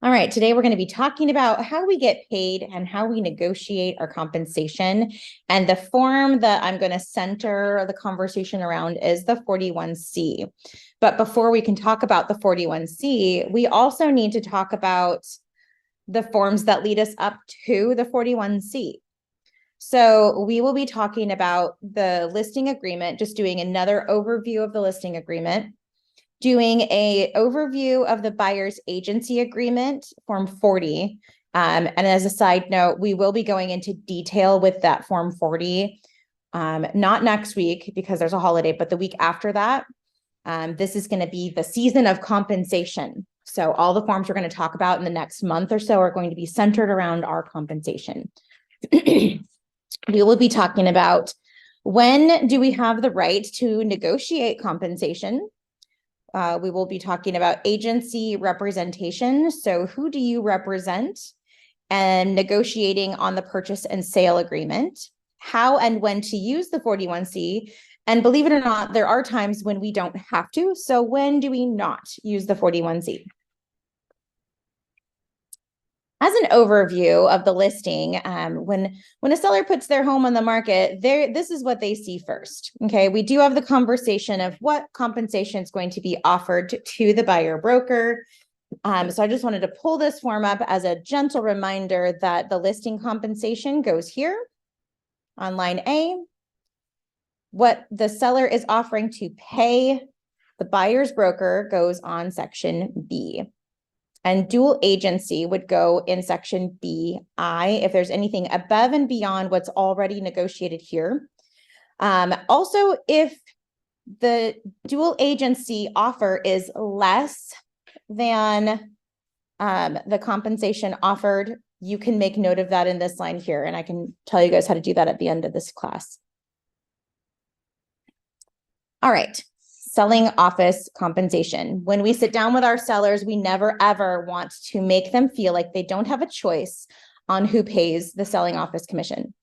All right, today we're going to be talking about how we get paid and how we negotiate our compensation. And the form that I'm going to center the conversation around is the 41C. But before we can talk about the 41C, we also need to talk about the forms that lead us up to the 41C. So we will be talking about the listing agreement, just doing another overview of the listing agreement, doing a overview of the buyer's agency agreement, Form 40. And as a side note, we will be going into detail with that Form 40, not next week because there's a holiday, but the week after that. This is going to be the season of compensation. So all the forms we're going to talk about in the next month or so are going to be centered around our compensation. We will be talking about when do we have the right to negotiate compensation. We will be talking about agency representation. So who do you represent, and negotiating on the purchase and sale agreement, how and when to use the 41C. And believe it or not, there are times when we don't have to. So when do we not use the 41C? As an overview of the listing, when a seller puts their home on the market, this is what they see first. Okay, we do have the conversation of what compensation is going to be offered to the buyer broker. So I just wanted to pull this form up as a gentle reminder that the listing compensation goes here on line A. What the seller is offering to pay the buyer's broker goes on section B. And dual agency would go in section BI if there's anything above and beyond what's already negotiated here. Also, if the dual agency offer is less than the compensation offered, you can make note of that in this line here. And I can tell you guys how to do that at the end of this class. All right. Selling office compensation. When we sit down with our sellers, we never ever want to make them feel like they don't have a choice on who pays the selling office commission.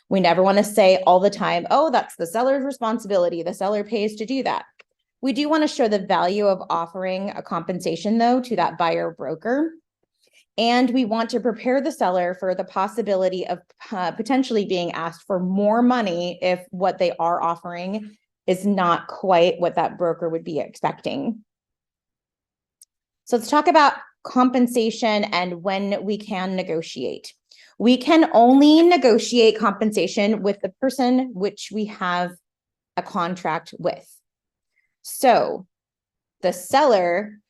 We never want to say all the time, oh, that's the seller's responsibility. The seller pays to do that. We do want to show the value of offering a compensation, though, to that buyer broker. And we want to prepare the seller for the possibility of potentially being asked for more money if what they are offering is not quite what that broker would be expecting. So let's talk about compensation and when we can negotiate. We can only negotiate compensation with the person which we have a contract with. So the seller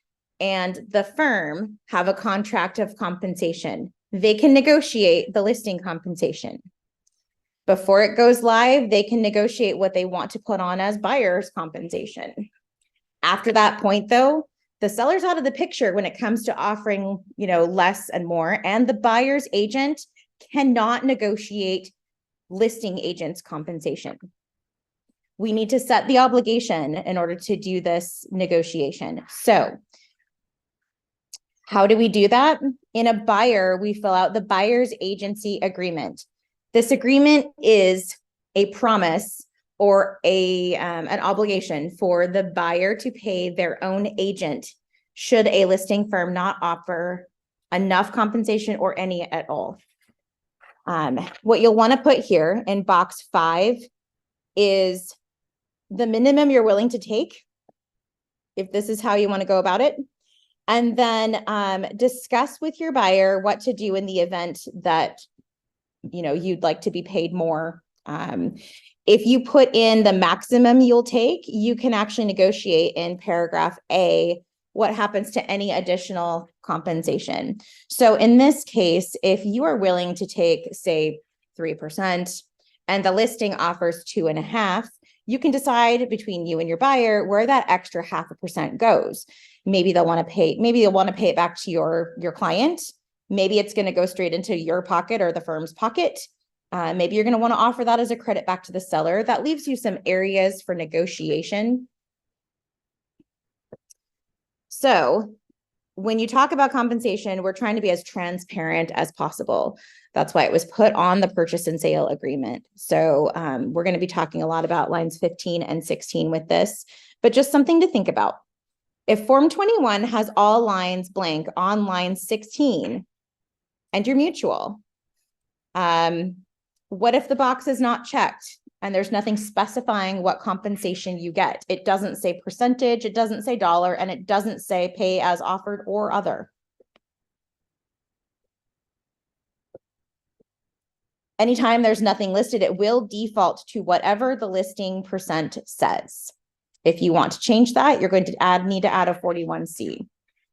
and the firm have a contract of compensation. They can negotiate the listing compensation. Before it goes live, they can negotiate what they want to put on as buyer's compensation. After that point, though, the seller's out of the picture when it comes to offering, less and more, and the buyer's agent cannot negotiate listing agent's compensation. We need to set the obligation in order to do this negotiation. So how do we do that? In a buyer, we fill out the buyer's agency agreement. This agreement is a promise or an obligation for the buyer to pay their own agent should a listing firm not offer enough compensation or any at all. What you'll want to put here in box 5 is the minimum you're willing to take, if this is how you want to go about it. And then discuss with your buyer what to do in the event that you'd like to be paid more. If you put in the maximum you'll take, you can actually negotiate in paragraph A what happens to any additional compensation. So in this case, if you are willing to take, say, 3% and the listing offers 2.5%, you can decide between you and your buyer where that extra 0.5% goes. Maybe you'll want to pay it back to your client. Maybe it's going to go straight into your pocket or the firm's pocket. Maybe you're going to want to offer that as a credit back to the seller. That leaves you some areas for negotiation. So when you talk about compensation, we're trying to be as transparent as possible. That's why it was put on the purchase and sale agreement. So we're going to be talking a lot about lines 15 and 16 with this, but just something to think about. If Form 21 has all lines blank on line 16, enter mutual. What if the box is not checked and there's nothing specifying what compensation you get? It doesn't say percentage, it doesn't say dollar, and it doesn't say pay as offered or other. Anytime there's nothing listed, it will default to whatever the listing percent says. If you want to change that, you're going to need to add a 41C.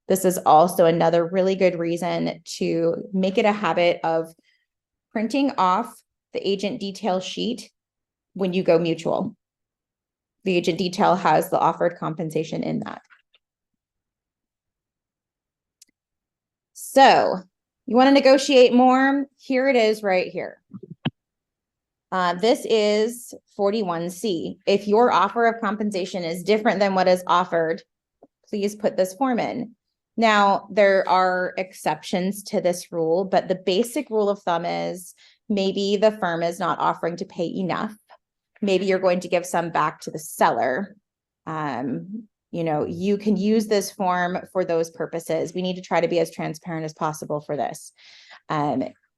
This is also another really good reason to make it a habit of printing off the agent detail sheet when you go mutual. The agent detail has the offered compensation in that. So you want to negotiate more? Here it is right here. This is 41C. If your offer of compensation is different than what is offered, please put this form in. Now, there are exceptions to this rule, but the basic rule of thumb is maybe the firm is not offering to pay enough. Maybe you're going to give some back to the seller. You can use this form for those purposes. We need to try to be as transparent as possible for this.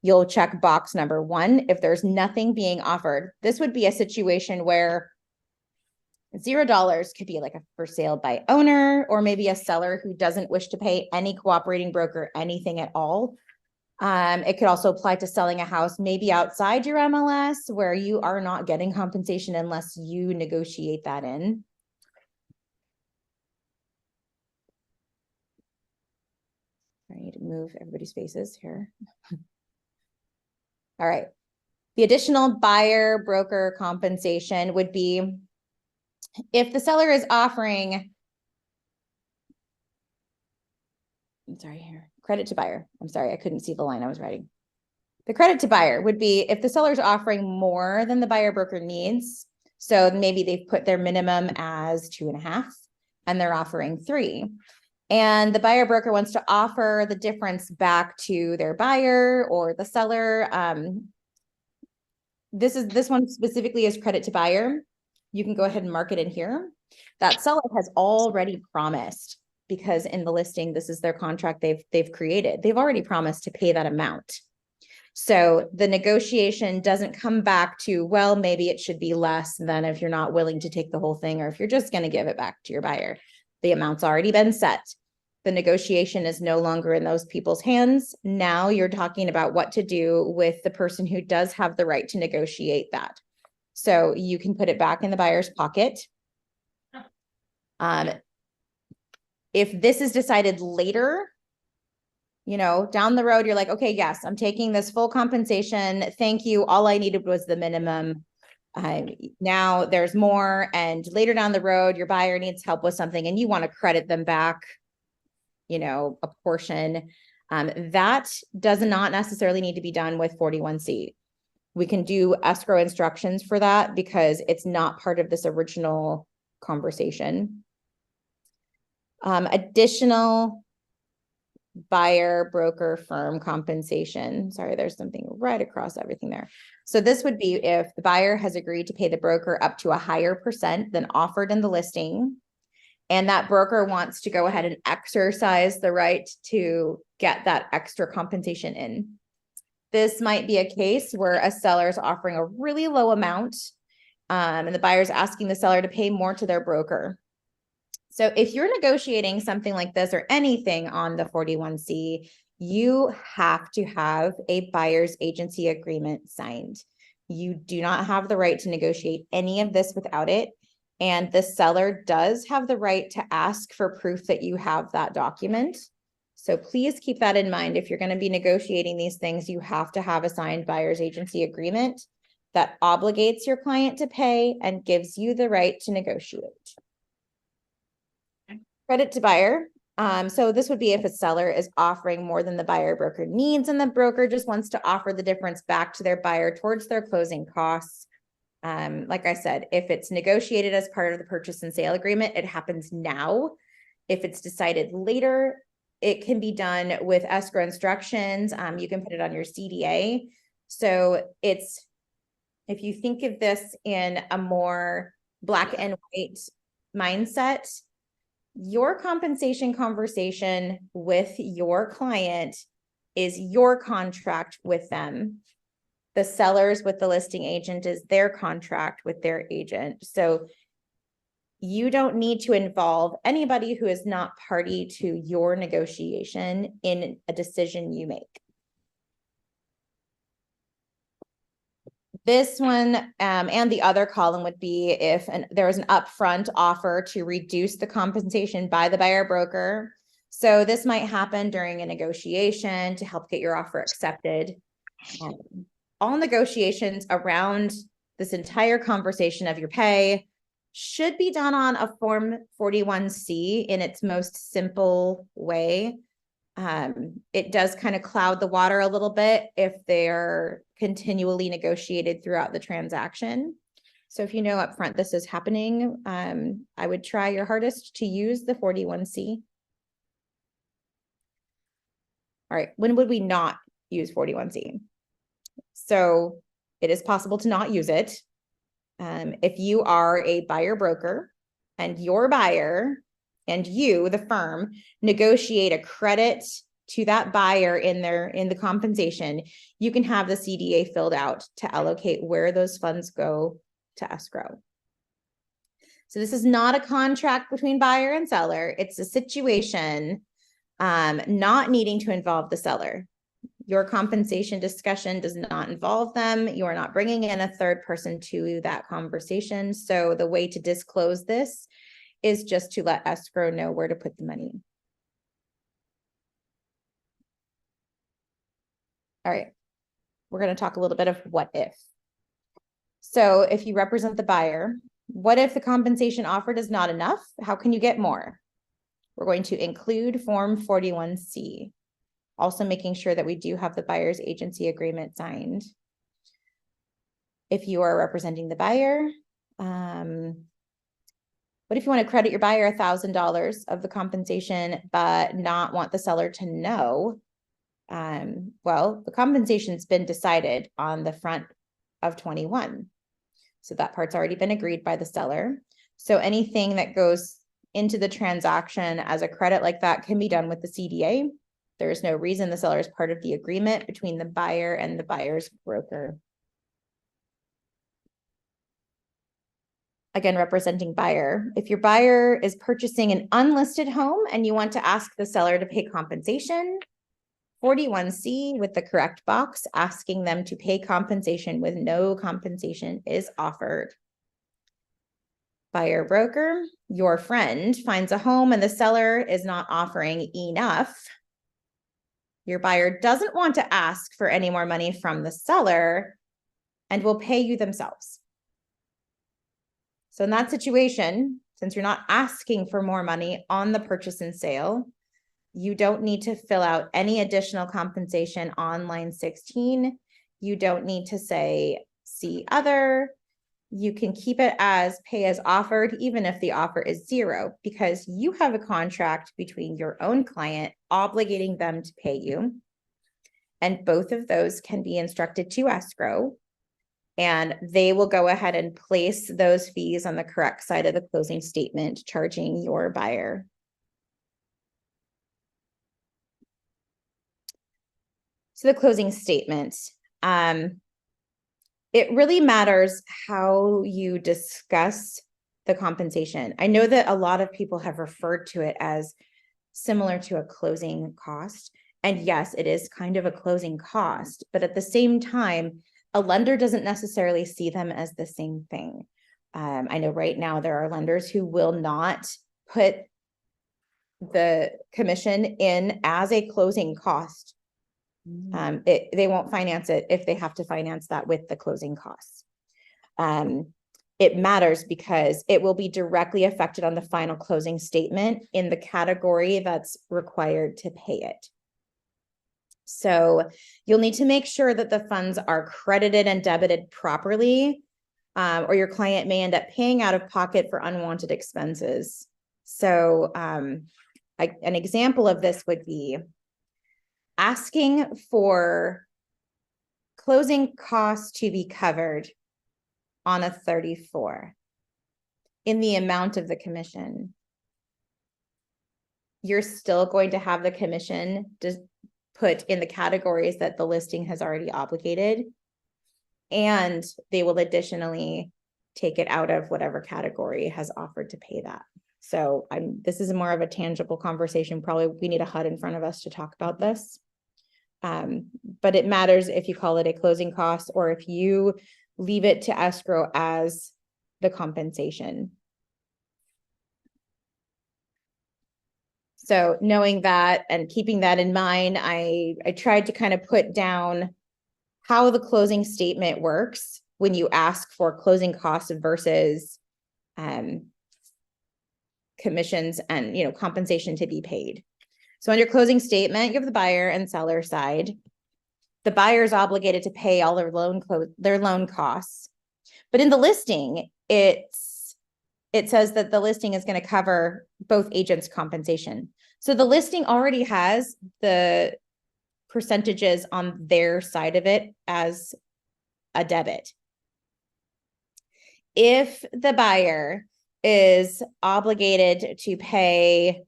You'll check box number 1 if there's nothing being offered. This would be a situation where $0 could be like a for sale by owner, or maybe a seller who doesn't wish to pay any cooperating broker anything at all. It could also apply to selling a house maybe outside your MLS where you are not getting compensation unless you negotiate that in. I need to move everybody's faces here. All right. The additional buyer broker compensation would be if the seller is offering, credit to buyer. I'm sorry, I couldn't see the line I was writing. The credit to buyer would be if the seller is offering more than the buyer broker needs. So maybe they've put their minimum as 2.5 and they're offering 3. And the buyer broker wants to offer the difference back to their buyer or the seller. This one specifically is credit to buyer. You can go ahead and mark it in here. That seller has already promised, because in the listing, this is their contract they've created. They've already promised to pay that amount. So the negotiation doesn't come back to, well, maybe it should be less than if you're not willing to take the whole thing, or if you're just going to give it back to your buyer. The amount's already been set. The negotiation is no longer in those people's hands. Now you're talking about what to do with the person who does have the right to negotiate that. So you can put it back in the buyer's pocket. If this is decided later, down the road, you're like, okay, yes, I'm taking this full compensation. Thank you. All I needed was the minimum. Now there's more. And later down the road, your buyer needs help with something and you want to credit them back, a portion. That does not necessarily need to be done with 41C. We can do escrow instructions for that because it's not part of this original conversation. Additional buyer broker firm compensation. Sorry, there's something right across everything there. So this would be if the buyer has agreed to pay the broker up to a higher percent than offered in the listing, and that broker wants to go ahead and exercise the right to get that extra compensation in. This might be a case where a seller is offering a really low amount, and the buyer's asking the seller to pay more to their broker. So if you're negotiating something like this or anything on the 41C, you have to have a buyer's agency agreement signed. You do not have the right to negotiate any of this without it. And the seller does have the right to ask for proof that you have that document. So please keep that in mind. If you're going to be negotiating these things, you have to have a signed buyer's agency agreement that obligates your client to pay and gives you the right to negotiate. Credit to buyer. So this would be if a seller is offering more than the buyer broker needs, and the broker just wants to offer the difference back to their buyer towards their closing costs. Like I said, if it's negotiated as part of the purchase and sale agreement, it happens now. If it's decided later, it can be done with escrow instructions. You can put it on your CDA. So if you think of this in a more black and white mindset, Your compensation conversation with your client is your contract with them. The sellers with the listing agent is their contract with their agent. So you don't need to involve anybody who is not party to your negotiation in a decision you make. This one and the other column would be if there was an upfront offer to reduce the compensation by the buyer broker. So this might happen during a negotiation to help get your offer accepted. All negotiations around this entire conversation of your pay should be done on a Form 41C in its most simple way. It does kind of cloud the water a little bit if they're continually negotiated throughout the transaction. So if you know upfront this is happening, I would try your hardest to use the 41C. All right, when would we not use 41C? So it is possible to not use it. If you are a buyer broker and your buyer and you, the firm, negotiate a credit to that buyer in the compensation, you can have the CDA filled out to allocate where those funds go to escrow. So this is not a contract between buyer and seller. It's a situation not needing to involve the seller. Your compensation discussion does not involve them. You are not bringing in a third person to that conversation. So the way to disclose this is just to let escrow know where to put the money. All right, we're going to talk a little bit of what if. So if you represent the buyer, what if the compensation offered is not enough? How can you get more? We're going to include Form 41C. Also making sure that we do have the buyer's agency agreement signed. If you are representing the buyer, what if you want to credit your buyer $1,000 of the compensation, but not want the seller to know? Well, the compensation's been decided on the front of 21. So that part's already been agreed by the seller. So anything that goes into the transaction as a credit like that can be done with the CDA. There is no reason the seller is part of the agreement between the buyer and the buyer's broker. Again, representing buyer. If your buyer is purchasing an unlisted home and you want to ask the seller to pay compensation, 41C with the correct box, asking them to pay compensation with no compensation is offered. Buyer broker, your friend finds a home and the seller is not offering enough. Your buyer doesn't want to ask for any more money from the seller and will pay you themselves. So in that situation, since you're not asking for more money on the purchase and sale, you don't need to fill out any additional compensation on line 16. You don't need to say, see other. You can keep it as pay as offered, even if the offer is zero, because you have a contract between your own client obligating them to pay you. And both of those can be instructed to escrow, and they will go ahead and place those fees on the correct side of the closing statement, charging your buyer. So the closing statement. It really matters how you discuss the compensation. I know that a lot of people have referred to it as similar to a closing cost. And yes, it is kind of a closing cost, but at the same time, a lender doesn't necessarily see them as the same thing. I know right now there are lenders who will not put the commission in as a closing cost. They won't finance it if they have to finance that with the closing costs. It matters because it will be directly affected on the final closing statement in the category that's required to pay it. So you'll need to make sure that the funds are credited and debited properly, or your client may end up paying out of pocket for unwanted expenses. So an example of this would be asking for closing costs to be covered on a 34 in the amount of the commission. you're still going to have the commission just put in the categories that the listing has already obligated. And they will additionally take it out of whatever category has offered to pay that. So this is more of a tangible conversation. Probably we need a HUD in front of us to talk about this. But it matters if you call it a closing cost or if you leave it to escrow as the compensation. So knowing that and keeping that in mind, I tried to kind of put down how the closing statement works when you ask for closing costs versus commissions and compensation to be paid. So under closing statement, you have the buyer and seller side. The buyer is obligated to pay all their loan costs. But in the listing, it says that the listing is going to cover both agents' compensation. So the listing already has the percentages on their side of it as a debit. If the buyer is obligated to pay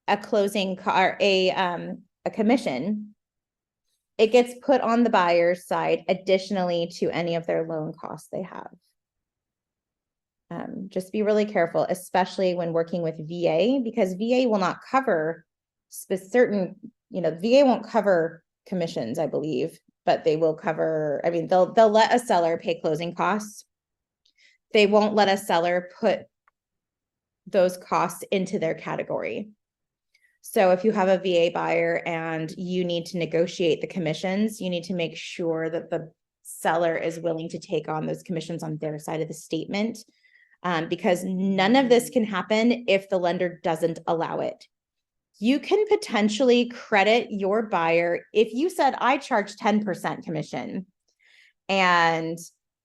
a commission, it gets put on the buyer's side additionally to any of their loan costs they have. Just be really careful, especially when working with VA, because VA will not cover VA won't cover commissions, I believe, but they will cover, they'll let a seller pay closing costs. They won't let a seller put those costs into their category. So if you have a VA buyer and you need to negotiate the commissions, you need to make sure that the seller is willing to take on those commissions on their side of the statement, because none of this can happen if the lender doesn't allow it. You can potentially credit your buyer if you said, I charge 10% commission and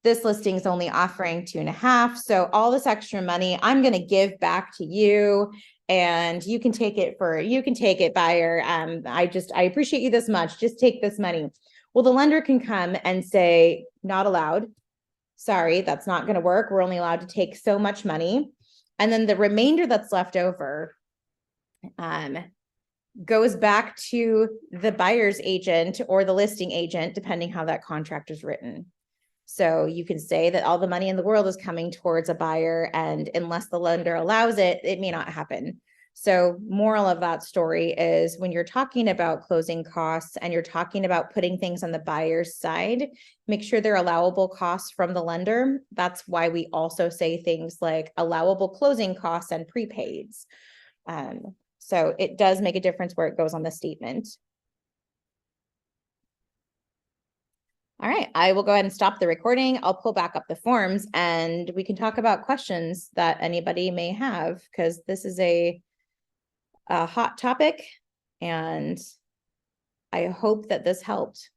this listing is only offering 2.5%. So all this extra money, I'm going to give back to you and you can take it, buyer. I appreciate you this much. Just take this money. Well, the lender can come and say, not allowed. Sorry, that's not going to work. We're only allowed to take so much money. And then the remainder that's left over goes back to the buyer's agent or the listing agent, depending how that contract is written. So you can say that all the money in the world is coming towards a buyer, and unless the lender allows it, it may not happen. So moral of that story is when you're talking about closing costs and you're talking about putting things on the buyer's side, make sure they're allowable costs from the lender. That's why we also say things like allowable closing costs and prepaids. So it does make a difference where it goes on the statement. All right, I will go ahead and stop the recording. I'll pull back up the forms and we can talk about questions that anybody may have, because this is a hot topic and I hope that this helped.